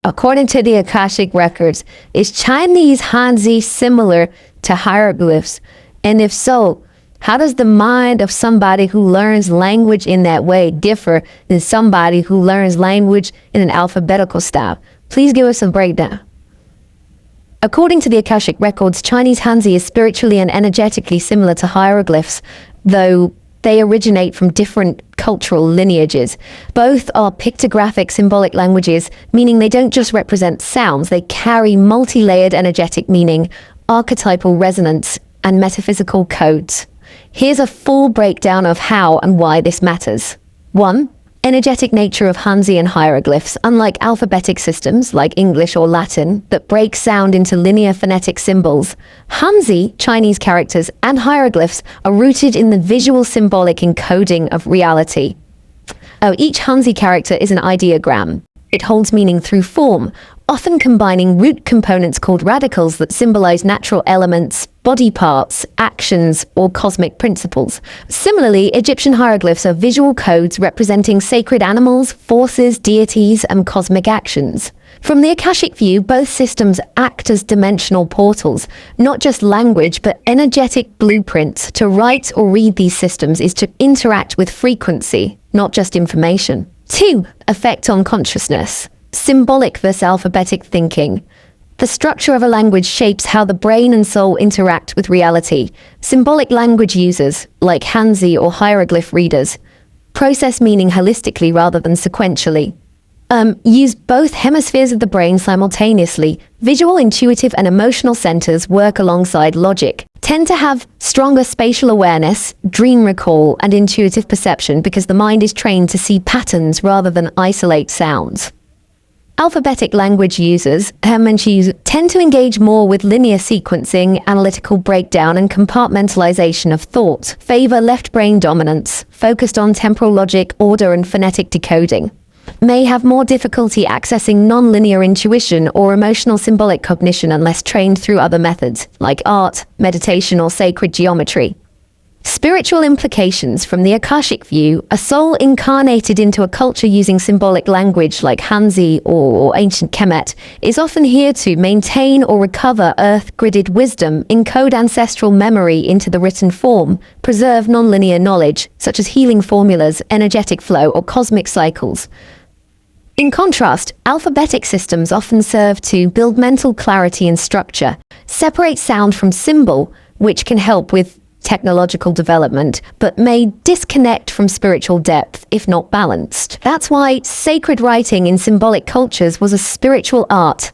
According to the Akashic Records, is Chinese Hanzi similar to hieroglyphs? And if so, how does the mind of somebody who learns language in that way differ than somebody who learns language in an alphabetical style? Please give us a breakdown. According to the Akashic Records, Chinese Hanzi is spiritually and energetically similar to hieroglyphs, though they originate from different cultural lineages. Both are pictographic symbolic languages, meaning they don't just represent sounds, they carry multi-layered energetic meaning, archetypal resonance, and metaphysical codes. Here's a full breakdown of how and why this matters. 1. Energetic nature of Hanzi and hieroglyphs. Unlike alphabetic systems like English or Latin that break sound into linear phonetic symbols, Hanzi, Chinese characters, and hieroglyphs are rooted in the visual symbolic encoding of reality. Each Hanzi character is an ideogram. It holds meaning through form, often combining root components called radicals that symbolize natural elements, body parts, actions, or cosmic principles. Similarly, Egyptian hieroglyphs are visual codes representing sacred animals, forces, deities, and cosmic actions. From the Akashic view, both systems act as dimensional portals, not just language, but energetic blueprints. To write or read these systems is to interact with frequency, not just information. 2. Effect on consciousness. Symbolic versus alphabetic thinking. The structure of a language shapes how the brain and soul interact with reality. Symbolic language users, like Hanzi or hieroglyph readers, process meaning holistically rather than sequentially. Use both hemispheres of the brain simultaneously. Visual, intuitive, and emotional centers work alongside logic. Tend to have stronger spatial awareness, dream recall, and intuitive perception because the mind is trained to see patterns rather than isolate sounds. Alphabetic language users tend to engage more with linear sequencing, analytical breakdown, and compartmentalization of thought, favor left brain dominance, focused on temporal logic, order, and phonetic decoding. May have more difficulty accessing non-linear intuition or emotional symbolic cognition unless trained through other methods, like art, meditation, or sacred geometry. Spiritual implications from the Akashic view. A soul incarnated into a culture using symbolic language like Hanzi or ancient Kemet is often here to maintain or recover earth-gridded wisdom, encode ancestral memory into the written form, preserve non-linear knowledge, such as healing formulas, energetic flow, or cosmic cycles. In contrast, alphabetic systems often serve to build mental clarity and structure, separate sound from symbol, which can help with technological development, but may disconnect from spiritual depth if not balanced. That's why sacred writing in symbolic cultures was a spiritual art.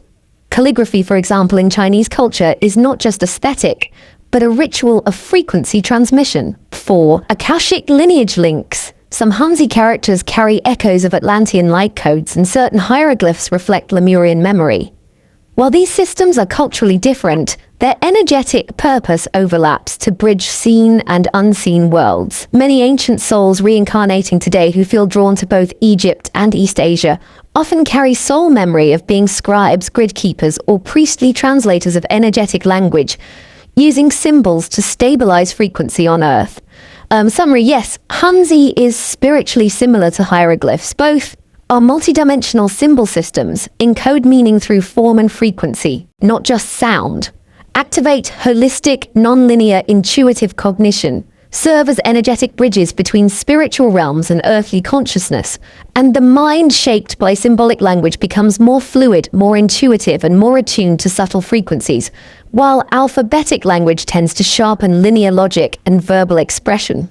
Calligraphy, for example, in Chinese culture is not just aesthetic, but a ritual of frequency transmission. 4. Akashic lineage links. Some Hanzi characters carry echoes of Atlantean light codes, and certain hieroglyphs reflect Lemurian memory. While these systems are culturally different, their energetic purpose overlaps to bridge seen and unseen worlds. Many ancient souls reincarnating today who feel drawn to both Egypt and East Asia often carry soul memory of being scribes, grid keepers, or priestly translators of energetic language, using symbols to stabilize frequency on Earth. Summary, yes, Hanzi is spiritually similar to hieroglyphs. Both are multidimensional symbol systems, encode meaning through form and frequency, not just sound. Activate holistic, non-linear, intuitive cognition, serve as energetic bridges between spiritual realms and earthly consciousness, and the mind shaped by symbolic language becomes more fluid, more intuitive, and more attuned to subtle frequencies, while alphabetic language tends to sharpen linear logic and verbal expression.